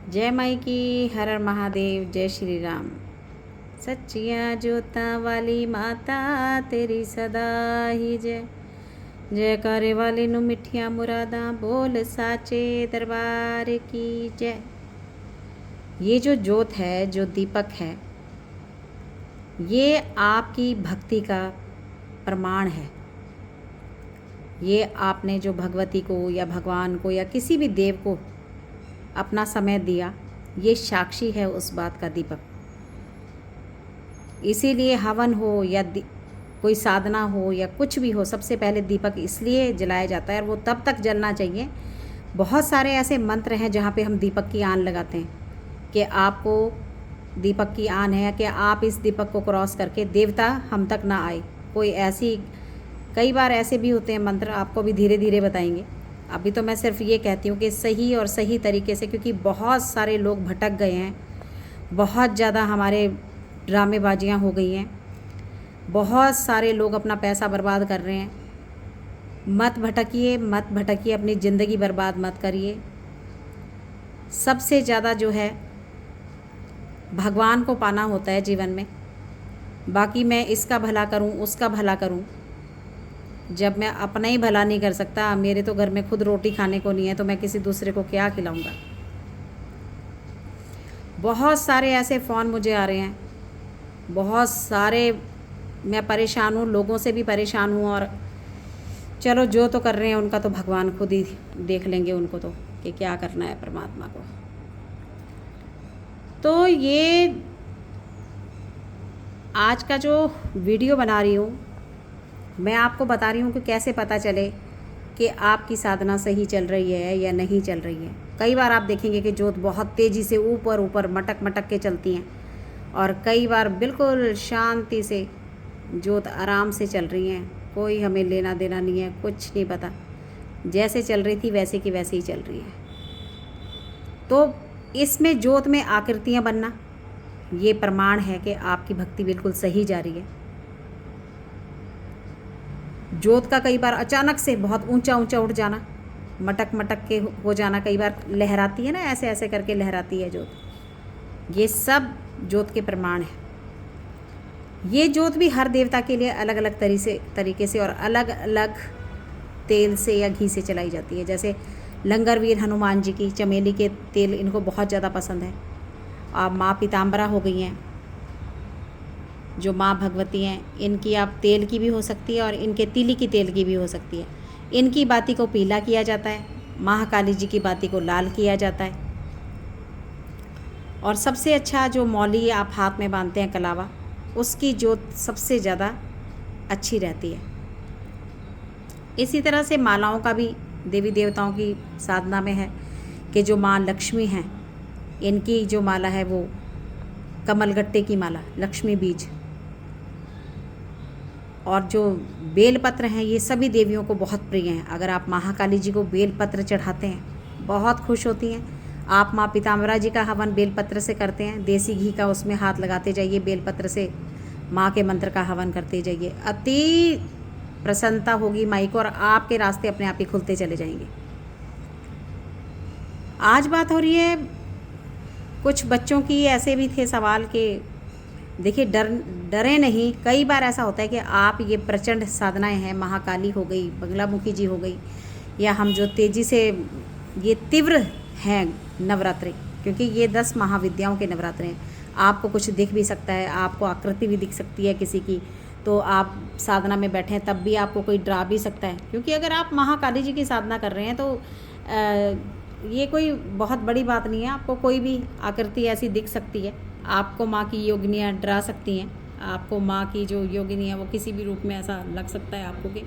जय माई की, हर हर महादेव, जय श्री राम। सच्चिया जोता वाली माता तेरी सदा ही जय। जय करे वाले नु मिठिया मुरादा, बोल साचे दरबार की जय। ये जो जोत है, जो दीपक है, ये आपकी भक्ति का प्रमाण है। ये आपने जो भगवती को या भगवान को या किसी भी देव को अपना समय दिया, ये साक्षी है उस बात का दीपक। इसीलिए हवन हो या कोई साधना हो या कुछ भी हो, सबसे पहले दीपक इसलिए जलाया जाता है और वो तब तक जलना चाहिए। बहुत सारे ऐसे मंत्र हैं जहाँ पे हम दीपक की आन लगाते हैं कि आपको दीपक की आन है कि आप इस दीपक को क्रॉस करके देवता हम तक ना आए। कोई ऐसी कई बार ऐसे भी होते हैं मंत्र, आपको भी धीरे धीरे बताएंगे। अभी तो मैं सिर्फ ये कहती हूँ कि सही और सही तरीके से, क्योंकि बहुत सारे लोग भटक गए हैं, बहुत ज़्यादा हमारे ड्रामेबाजियाँ हो गई हैं, बहुत सारे लोग अपना पैसा बर्बाद कर रहे हैं। मत भटकिए, मत भटकिए, अपनी ज़िंदगी बर्बाद मत करिए। सबसे ज़्यादा जो है भगवान को पाना होता है जीवन में। बाकी मैं इसका भला करूं, उसका भला करूं, जब मैं अपना ही भला नहीं कर सकता, मेरे तो घर में खुद रोटी खाने को नहीं है, तो मैं किसी दूसरे को क्या खिलाऊंगा। बहुत सारे ऐसे फ़ोन मुझे आ रहे हैं, बहुत सारे, मैं परेशान हूँ, लोगों से भी परेशान हूँ। और चलो जो तो कर रहे हैं उनका तो भगवान खुद ही देख लेंगे उनको, तो कि क्या करना है परमात्मा को। तो ये आज का जो वीडियो बना रही हूँ, मैं आपको बता रही हूँ कि कैसे पता चले कि आपकी साधना सही चल रही है या नहीं चल रही है। कई बार आप देखेंगे कि जोत बहुत तेज़ी से ऊपर ऊपर मटक मटक के चलती हैं, और कई बार बिल्कुल शांति से जोत आराम से चल रही हैं। कोई हमें लेना देना नहीं है, कुछ नहीं पता, जैसे चल रही थी वैसे की वैसे ही चल रही है। तो इसमें जोत में आकृतियाँ बनना, ये प्रमाण है कि आपकी भक्ति बिल्कुल सही जा रही है। जोत का कई बार अचानक से बहुत ऊंचा ऊंचा उठ जाना, मटक मटक के हो जाना, कई बार लहराती है ना, ऐसे ऐसे करके लहराती है जोत, ये सब जोत के प्रमाण है। ये जोत भी हर देवता के लिए अलग अलग तरीके से और अलग अलग तेल से या घी से चलाई जाती है। जैसे लंगरवीर हनुमान जी की चमेली के तेल इनको बहुत ज़्यादा पसंद है। और माँ पीताम्बरा हो गई हैं, जो माँ भगवती हैं, इनकी आप तेल की भी हो सकती है और इनके तिली की तेल की भी हो सकती है। इनकी बाती को पीला किया जाता है, महाकाली जी की बाती को लाल किया जाता है। और सबसे अच्छा जो मौली आप हाथ में बांधते हैं कलावा, उसकी जोत सबसे ज़्यादा अच्छी रहती है। इसी तरह से मालाओं का भी देवी देवताओं की साधना में है कि जो माँ लक्ष्मी हैं, इनकी जो माला है वो कमलगट्टे की माला, लक्ष्मी बीज। और जो बेलपत्र हैं, ये सभी देवियों को बहुत प्रिय हैं। अगर आप महाकाली जी को बेलपत्र चढ़ाते हैं, बहुत खुश होती हैं। आप माँ पीताम्बरा जी का हवन बेलपत्र से करते हैं, देसी घी का उसमें हाथ लगाते जाइए, बेलपत्र से माँ के मंत्र का हवन करते जाइए, अति प्रसन्नता होगी माई को और आपके रास्ते अपने आप ही खुलते चले जाएंगे। आज बात हो रही है कुछ बच्चों की, ऐसे भी थे सवाल के देखिए डरे नहीं। कई बार ऐसा होता है कि आप ये प्रचंड साधनाएं हैं, महाकाली हो गई, बंगलामुखी जी हो गई, या हम जो तेज़ी से ये तीव्र हैं नवरात्रि, क्योंकि ये 10 महाविद्याओं के नवरात्रे हैं। आपको कुछ दिख भी सकता है, आपको आकृति भी दिख सकती है किसी की, तो आप साधना में बैठे हैं तब भी आपको कोई डरा भी सकता है। क्योंकि अगर आप महाकाली जी की साधना कर रहे हैं तो ये कोई बहुत बड़ी बात नहीं है, आपको कोई भी आकृति ऐसी दिख सकती है। आपको माँ की योगिनियाँ डरा सकती हैं, आपको माँ की जो योगिनी है वो किसी भी रूप में ऐसा लग सकता है आपको कि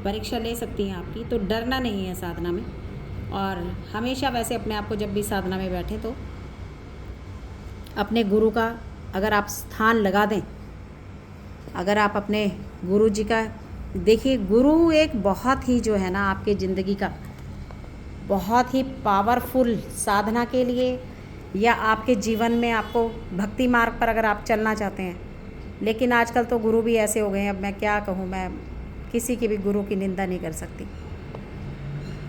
परीक्षा ले सकती हैं आपकी। तो डरना नहीं है साधना में। और हमेशा वैसे अपने आप को जब भी साधना में बैठें तो अपने गुरु का अगर आप स्थान लगा दें, अगर आप अपने गुरु जी का देखिए, गुरु एक बहुत ही जो है ना आपके ज़िंदगी का बहुत ही पावरफुल साधना के लिए, या आपके जीवन में आपको भक्ति मार्ग पर अगर आप चलना चाहते हैं। लेकिन आजकल तो गुरु भी ऐसे हो गए हैं, अब मैं क्या कहूँ, मैं किसी के भी गुरु की निंदा नहीं कर सकती,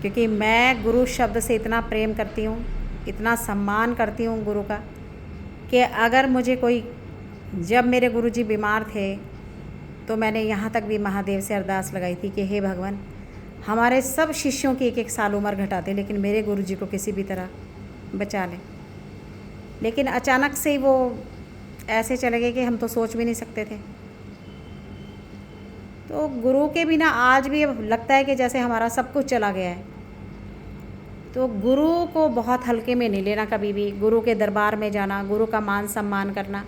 क्योंकि मैं गुरु शब्द से इतना प्रेम करती हूँ इतना सम्मान करती हूँ गुरु का कि अगर मुझे कोई, जब मेरे गुरुजी बीमार थे तो मैंने यहाँ तक भी महादेव से अरदास लगाई थी कि हे भगवान, हमारे सब शिष्यों की 1-1 साल उम्र घटाते लेकिन मेरे गुरुजी को किसी भी तरह बचा लें। लेकिन अचानक से ही वो ऐसे चले गए कि हम तो सोच भी नहीं सकते थे। तो गुरु के बिना आज भी लगता है कि जैसे हमारा सब कुछ चला गया है। तो गुरु को बहुत हल्के में नहीं लेना कभी भी। गुरु के दरबार में जाना, गुरु का मान सम्मान करना,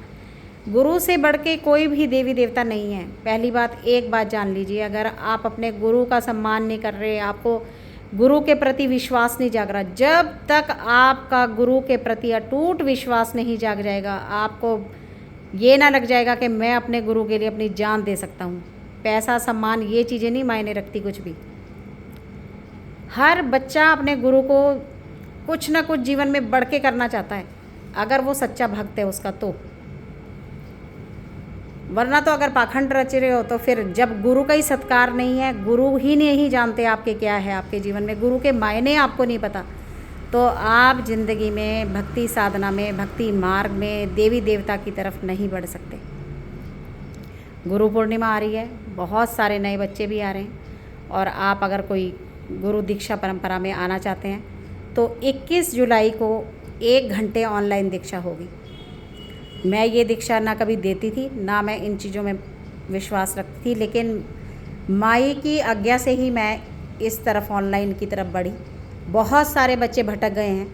गुरु से बढ़ के कोई भी देवी देवता नहीं है। पहली बात, एक बात जान लीजिए, अगर आप अपने गुरु का सम्मान नहीं कर रहे, आपको गुरु के प्रति विश्वास नहीं जाग रहा, जब तक आपका गुरु के प्रति अटूट विश्वास नहीं जाग जाएगा, आपको ये ना लग जाएगा कि मैं अपने गुरु के लिए अपनी जान दे सकता हूँ। पैसा सम्मान ये चीज़ें नहीं मायने रखती कुछ भी। हर बच्चा अपने गुरु को कुछ ना कुछ जीवन में बढ़ के करना चाहता है, अगर वो सच्चा भक्त है उसका तो। वरना तो अगर पाखंड रच रहे हो तो फिर जब गुरु का ही सत्कार नहीं है, गुरु ही नहीं जानते आपके क्या है आपके जीवन में, गुरु के मायने आपको नहीं पता, तो आप ज़िंदगी में भक्ति साधना में, भक्ति मार्ग में, देवी देवता की तरफ नहीं बढ़ सकते। गुरु पूर्णिमा आ रही है, बहुत सारे नए बच्चे भी आ रहे हैं, और आप अगर कोई गुरु दीक्षा परंपरा में आना चाहते हैं तो 21 जुलाई को 1 घंटे ऑनलाइन दीक्षा होगी। मैं ये दीक्षा ना कभी देती थी, ना मैं इन चीज़ों में विश्वास रखती थी, लेकिन माई की आज्ञा से ही मैं इस तरफ ऑनलाइन की तरफ बढ़ी। बहुत सारे बच्चे भटक गए हैं,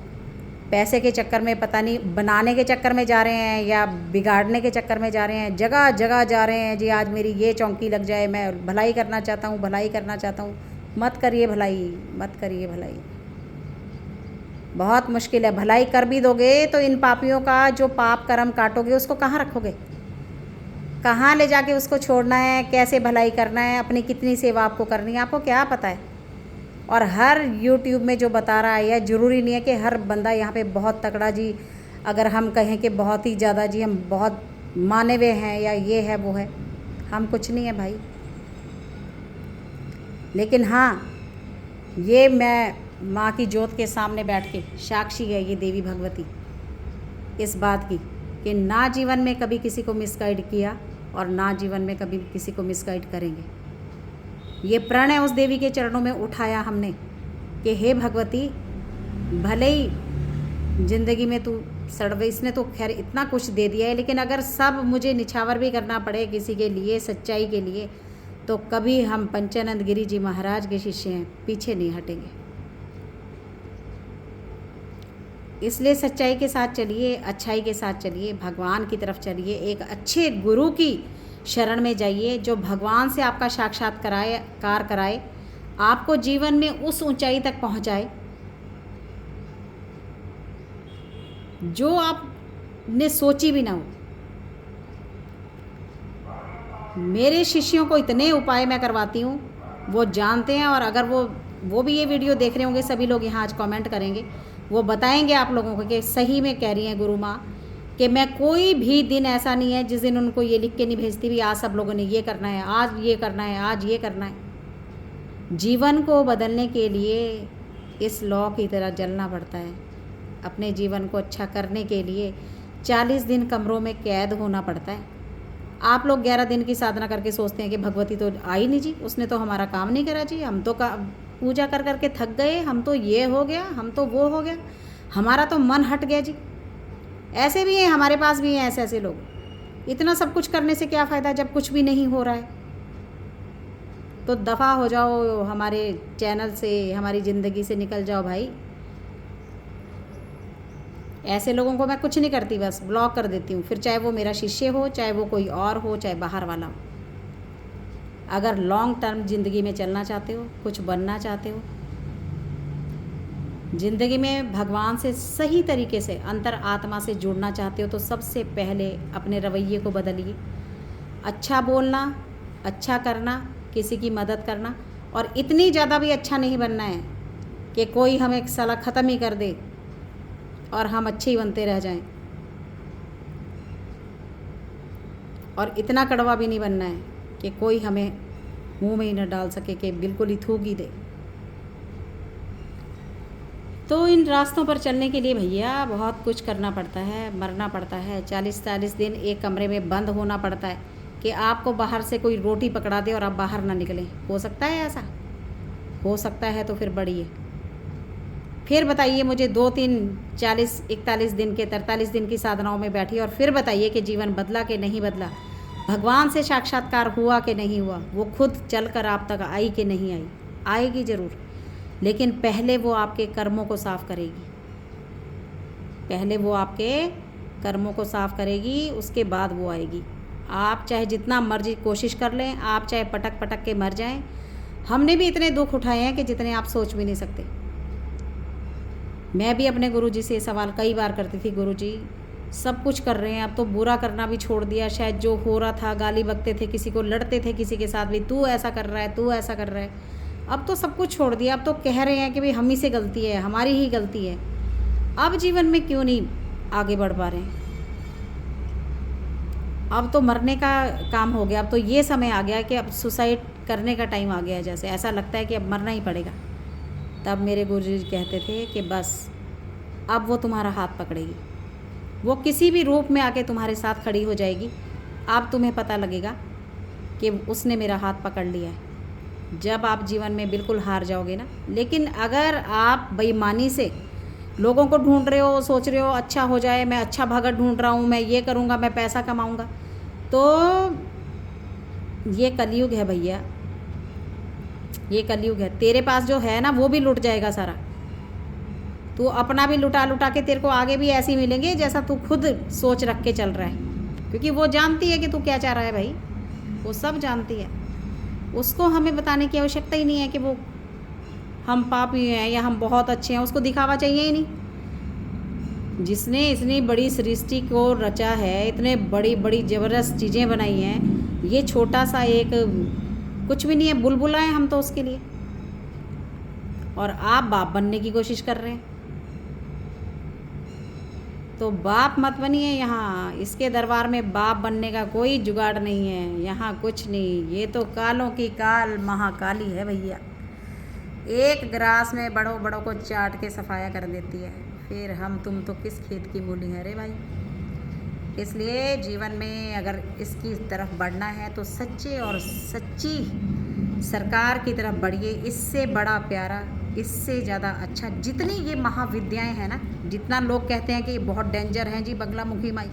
पैसे के चक्कर में, पता नहीं बनाने के चक्कर में जा रहे हैं या बिगाड़ने के चक्कर में जा रहे हैं, जगह जगह जा रहे हैं। जी आज मेरी ये चौकी लग जाए, मैं भलाई करना चाहता हूँ, भलाई करना चाहता हूँ। मत करिए भलाई, मत करिए भलाई, बहुत मुश्किल है। भलाई कर भी दोगे तो इन पापियों का जो पाप कर्म काटोगे उसको कहाँ रखोगे, कहाँ ले जाके उसको छोड़ना है, कैसे भलाई करना है, अपनी कितनी सेवा आपको करनी है, आपको क्या पता है। और हर यूट्यूब में जो बता रहा है, यह ज़रूरी नहीं है कि हर बंदा यहाँ पे बहुत तगड़ा जी, अगर हम कहें कि बहुत ही ज़्यादा जी हम बहुत माने हुए हैं या ये है वो है, हम कुछ नहीं है भाई। लेकिन हाँ, ये मैं माँ की जोत के सामने बैठ के साक्षी है ये देवी भगवती इस बात की कि ना जीवन में कभी किसी को मिसगाइड किया और ना जीवन में कभी किसी को मिसगाइड करेंगे। ये प्रण है उस देवी के चरणों में उठाया हमने कि हे भगवती, भले ही ज़िंदगी में तू सड़वे, इसने तो खैर इतना कुछ दे दिया है, लेकिन अगर सब मुझे निछावर भी करना पड़े किसी के लिए, सच्चाई के लिए, तो कभी हम पंचानंद गिरी जी महाराज के शिष्य हैं, पीछे नहीं हटेंगे। इसलिए सच्चाई के साथ चलिए, अच्छाई के साथ चलिए, भगवान की तरफ चलिए, एक अच्छे गुरु की शरण में जाइए जो भगवान से आपका साक्षात्कार कराए, आपको जीवन में उस ऊंचाई तक पहुंचाए जो आपने सोची भी ना हो। मेरे शिष्यों को इतने उपाय मैं करवाती हूँ, वो जानते हैं। और अगर वो भी ये वीडियो देख रहे होंगे, सभी लोग यहाँ आज कमेंट करेंगे, वो बताएंगे आप लोगों को कि सही में कह रही हैं गुरु माँ कि मैं कोई भी दिन ऐसा नहीं है जिस दिन उनको ये लिख के नहीं भेजती भी आज सब लोगों ने ये करना है, आज ये करना है, आज ये करना है। जीवन को बदलने के लिए इस लॉ की तरह जलना पड़ता है। अपने जीवन को अच्छा करने के लिए 40 दिन कमरों में कैद होना पड़ता है। आप लोग 11 दिन की साधना करके सोचते हैं कि भगवती तो आई नहीं जी, उसने तो हमारा काम नहीं करा जी, हम तो पूजा कर करके थक गए, हम तो ये हो गया, हम तो वो हो गया, हमारा तो मन हट गया जी। ऐसे भी हैं, हमारे पास भी हैं ऐसे लोग। इतना सब कुछ करने से क्या फ़ायदा जब कुछ भी नहीं हो रहा है। तो दफ़ा हो जाओ, हमारे चैनल से, हमारी ज़िंदगी से निकल जाओ भाई। ऐसे लोगों को मैं कुछ नहीं करती, बस ब्लॉक कर देती हूँ। फिर चाहे वो मेरा शिष्य हो, चाहे वो कोई और हो, चाहे बाहर वाला हो। अगर लॉन्ग टर्म ज़िंदगी में चलना चाहते हो, कुछ बनना चाहते हो, ज़िंदगी में भगवान से सही तरीके से अंतर आत्मा से जुड़ना चाहते हो, तो सबसे पहले अपने रवैये को बदलिए। अच्छा बोलना, अच्छा करना, किसी की मदद करना, और इतनी ज़्यादा भी अच्छा नहीं बनना है कि कोई हमें साला ख़त्म ही कर दे और हम अच्छे ही बनते रह जाएं। और इतना कड़वा भी नहीं बनना है कि कोई हमें मुंह में ही न डाल सके, कि बिल्कुल ही थूक ही दे। तो इन रास्तों पर चलने के लिए भैया बहुत कुछ करना पड़ता है, मरना पड़ता है, 40-40 दिन एक कमरे में बंद होना पड़ता है कि आपको बाहर से कोई रोटी पकड़ा दे और आप बाहर ना निकलें। हो सकता है ऐसा? हो सकता है तो फिर बढ़िए। फिर बताइए मुझे 2-3 40-41 दिन के 43 दिन की साधनाओं में बैठी और फिर बताइए कि जीवन बदला कि नहीं बदला, भगवान से साक्षात्कार हुआ कि नहीं हुआ, वो खुद चलकर आप तक आई कि नहीं आई। आएगी ज़रूर, लेकिन पहले वो आपके कर्मों को साफ़ करेगी। पहले वो आपके कर्मों को साफ़ करेगी, उसके बाद वो आएगी। आप चाहे जितना मर्जी कोशिश कर लें, आप चाहे पटक पटक के मर जाएं, हमने भी इतने दुख उठाए हैं कि जितने आप सोच भी नहीं सकते। मैं भी अपने गुरुजी से ये सवाल कई बार करती थी, गुरुजी सब कुछ कर रहे हैं, अब तो बुरा करना भी छोड़ दिया, शायद जो हो रहा था, गाली बकते थे, किसी को लड़ते थे, किसी के साथ भी तू ऐसा कर रहा है, तू ऐसा कर रहा है, अब तो सब कुछ छोड़ दिया। अब तो कह रहे हैं कि भाई हम ही से गलती है, हमारी ही गलती है। अब जीवन में क्यों नहीं आगे बढ़ पा रहे हैं? अब तो मरने का काम हो गया, अब तो ये समय आ गया कि अब सुसाइड करने का टाइम आ गया है, जैसे ऐसा लगता है कि अब मरना ही पड़ेगा। तब मेरे गुरुजी कहते थे कि बस अब वो तुम्हारा हाथ पकड़ेगी, वो किसी भी रूप में आके तुम्हारे साथ खड़ी हो जाएगी। अब तुम्हें पता लगेगा कि उसने मेरा हाथ पकड़ लिया है। जब आप जीवन में बिल्कुल हार जाओगे ना, लेकिन अगर आप बेईमानी से लोगों को ढूंढ रहे हो, सोच रहे हो अच्छा हो जाए, मैं अच्छा भगत ढूंढ रहा हूँ, मैं ये करूँगा, मैं पैसा कमाऊँगा, तो ये कलयुग है भैया, ये कलयुग है। तेरे पास जो है ना वो भी लुट जाएगा सारा। तू अपना भी लुटा लुटा के तेरे को आगे भी ऐसे ही मिलेंगे जैसा तू खुद सोच रख के चल रहा है, क्योंकि वो जानती है कि तू क्या चाह रहा है भाई, वो सब जानती है। उसको हमें बताने की आवश्यकता ही नहीं है कि वो हम पापी हैं या हम बहुत अच्छे हैं, उसको दिखावा चाहिए ही नहीं। जिसने इतनी बड़ी सृष्टि को रचा है, इतने बड़ी बड़ी ज़बरदस्त चीज़ें बनाई हैं, ये छोटा सा एक कुछ भी नहीं है, बुलबुला है हम तो उसके लिए। और आप बाप बनने की कोशिश कर रहे हैं, तो बाप मत बनिए। यहाँ इसके दरबार में बाप बनने का कोई जुगाड़ नहीं है, यहाँ कुछ नहीं। ये तो कालों की काल महाकाली है भैया, एक ग्रास में बड़ों बड़ों को चाट के सफाया कर देती है। फिर हम तुम तो किस खेत की मूली है रे भाई। इसलिए जीवन में अगर इसकी तरफ बढ़ना है तो सच्चे और सच्ची सरकार की तरफ बढ़िए। इससे बड़ा प्यारा, इससे ज़्यादा अच्छा, जितनी ये महाविद्याएं हैं ना, जितना लोग कहते हैं कि ये बहुत डेंजर हैं जी बगलामुखी माई,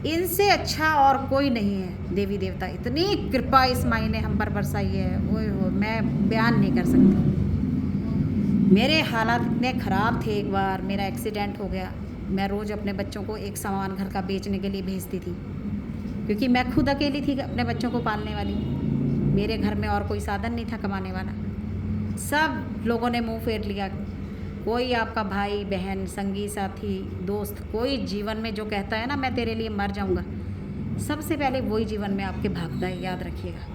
इनसे अच्छा और कोई नहीं है। देवी देवता इतनी कृपा इस माई ने हम पर बरसाई है, ओए हो, मैं बयान नहीं कर सकती। मेरे हालात इतने ख़राब थे, एक बार मेरा एक्सीडेंट हो गया। मैं रोज़ अपने बच्चों को एक सामान घर का बेचने के लिए भेजती थी, क्योंकि मैं खुद अकेली थी अपने बच्चों को पालने वाली। मेरे घर में और कोई साधन नहीं था कमाने वाला। सब लोगों ने मुंह फेर लिया। कोई आपका भाई बहन संगी साथी दोस्त कोई जीवन में जो कहता है ना मैं तेरे लिए मर जाऊंगा, सबसे पहले वही जीवन में आपके भागता है, याद रखिएगा।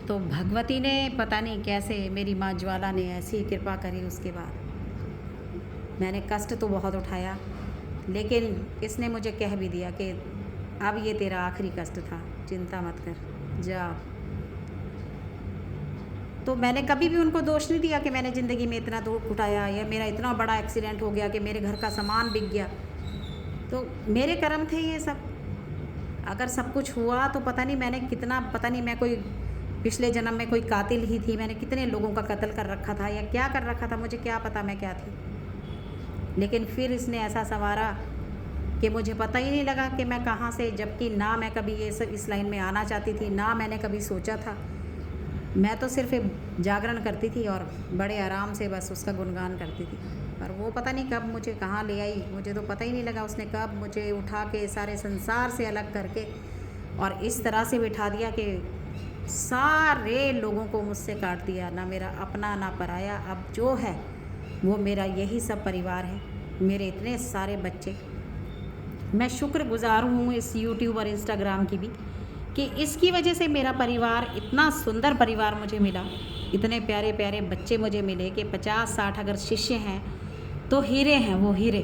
तो भगवती ने पता नहीं कैसे, मेरी माँ ज्वाला ने ऐसी कृपा करी। उसके बाद मैंने कष्ट तो बहुत उठाया, लेकिन इसने मुझे कह भी दिया कि अब ये तेरा आखिरी कष्ट था, चिंता मत कर, जा। तो मैंने कभी भी उनको दोष नहीं दिया कि मैंने ज़िंदगी में इतना दुख उठाया या मेरा इतना बड़ा एक्सीडेंट हो गया कि मेरे घर का सामान बिक गया। तो मेरे कर्म थे ये सब। अगर सब कुछ हुआ तो पता नहीं मैंने कितना, पता नहीं मैं कोई पिछले जन्म में कोई कातिल ही थी, मैंने कितने लोगों का कत्ल कर रखा था या क्या कर रखा था, मुझे क्या पता मैं क्या थी। लेकिन फिर इसने ऐसा संवारा कि मुझे पता ही नहीं लगा कि मैं कहाँ से, जबकि ना मैं कभी ये सब इस लाइन में आना चाहती थी, ना मैंने कभी सोचा था। मैं तो सिर्फ जागरण करती थी और बड़े आराम से बस उसका गुणगान करती थी। पर वो पता नहीं कब मुझे कहाँ ले आई, मुझे तो पता ही नहीं लगा। उसने कब मुझे उठा के सारे संसार से अलग करके और इस तरह से बिठा दिया कि सारे लोगों को मुझसे काट दिया, ना मेरा अपना ना पराया। अब जो है वो मेरा यही सब परिवार है, मेरे इतने सारे बच्चे। मैं शुक्रगुजार हूँ इस यूट्यूब और इंस्टाग्राम की भी कि इसकी वजह से मेरा परिवार, इतना सुंदर परिवार मुझे मिला, इतने प्यारे प्यारे बच्चे मुझे मिले कि 50-60 अगर शिष्य हैं तो हीरे हैं वो हीरे,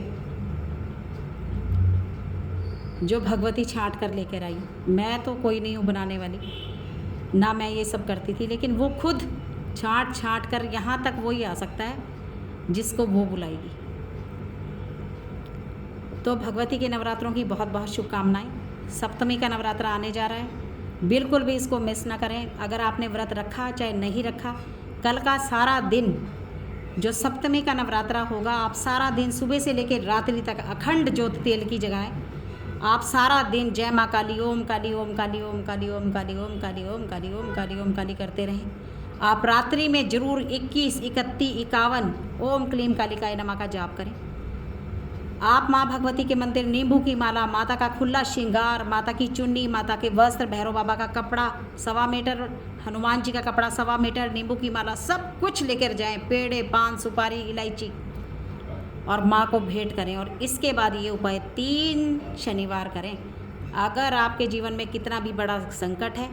जो भगवती छांट कर लेकर आई। मैं तो कोई नहीं हूँ बनाने वाली, ना मैं ये सब करती थी, लेकिन वो खुद छाँट छाँट कर यहाँ तक वही आ सकता है जिसको वो बुलाएगी। तो भगवती के नवरात्रों की बहुत बहुत शुभकामनाएं। सप्तमी का नवरात्र आने जा रहा है, बिल्कुल भी इसको मिस ना करें। अगर आपने व्रत रखा चाहे नहीं रखा, कल का सारा दिन जो सप्तमी का नवरात्रा होगा, आप सारा दिन सुबह से लेकर रात्रि तक अखंड ज्योत तेल की जगह आप सारा दिन जय माँ काली, ओम काली, ओम काली, ओम काली, ओम काली, ओम काली, ओम काली, ओम काली, ओम काली करते रहें। आप रात्रि में जरूर 21, 31, 51 ओम क्लीम कालिकाय नमः का जाप करें। आप माँ भगवती के मंदिर नींबू की माला, माता का खुला श्रृंगार, माता की चुन्नी, माता के वस्त्र, भैरव बाबा का कपड़ा 1.25 मीटर, हनुमान जी का कपड़ा 1.25 मीटर, नींबू की माला, सब कुछ लेकर जाएं। पेड़े, पान, सुपारी, इलायची, और माँ को भेंट करें। और इसके बाद ये उपाय 3 शनिवार करें। अगर आपके जीवन में कितना भी बड़ा संकट है,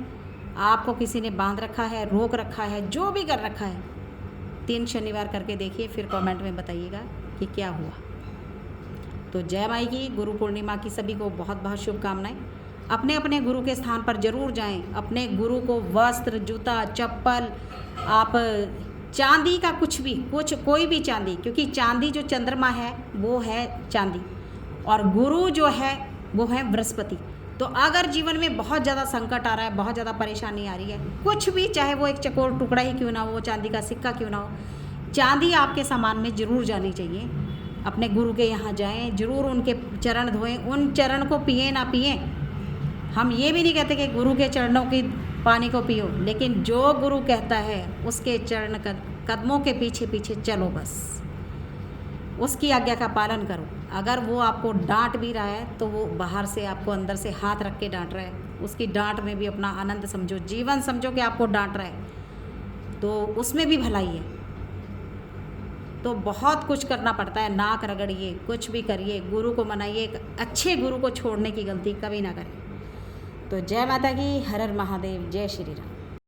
आपको किसी ने बांध रखा है, रोक रखा है, जो भी कर रखा है, 3 शनिवार करके देखिए, फिर कमेंट में बताइएगा कि क्या हुआ। तो जय माई की, गुरु पूर्णिमा की सभी को बहुत बहुत शुभकामनाएं। अपने अपने गुरु के स्थान पर जरूर जाएं। अपने गुरु को वस्त्र, जूता, चप्पल, आप चांदी का कुछ कोई भी चांदी, क्योंकि चांदी जो चंद्रमा है वो है चांदी, और गुरु जो है वो है बृहस्पति। तो अगर जीवन में बहुत ज़्यादा संकट आ रहा है, बहुत ज़्यादा परेशानी आ रही है, कुछ भी, चाहे वो एक चकोर टुकड़ा ही क्यों ना हो, चांदी का सिक्का क्यों ना हो, चांदी आपके सामान में ज़रूर जानी चाहिए। अपने गुरु के यहाँ जाएं, जरूर उनके चरण धोएं, उन चरण को पिए ना पिए। हम ये भी नहीं कहते कि गुरु के चरणों की पानी को पियो, लेकिन जो गुरु कहता है उसके चरण कदमों के पीछे पीछे चलो, बस उसकी आज्ञा का पालन करो। अगर वो आपको डांट भी रहा है तो वो बाहर से आपको अंदर से हाथ रख के डांट रहा है, उसकी डांट में भी अपना आनंद समझो, जीवन समझो कि आपको डांट रहा है तो उसमें भी भलाई है। तो बहुत कुछ करना पड़ता है, नाक रगड़िए, कुछ भी करिए, गुरु को मनाइए। एक अच्छे गुरु को छोड़ने की गलती कभी ना करें। तो जय माता की, हर हर महादेव, जय श्री राम।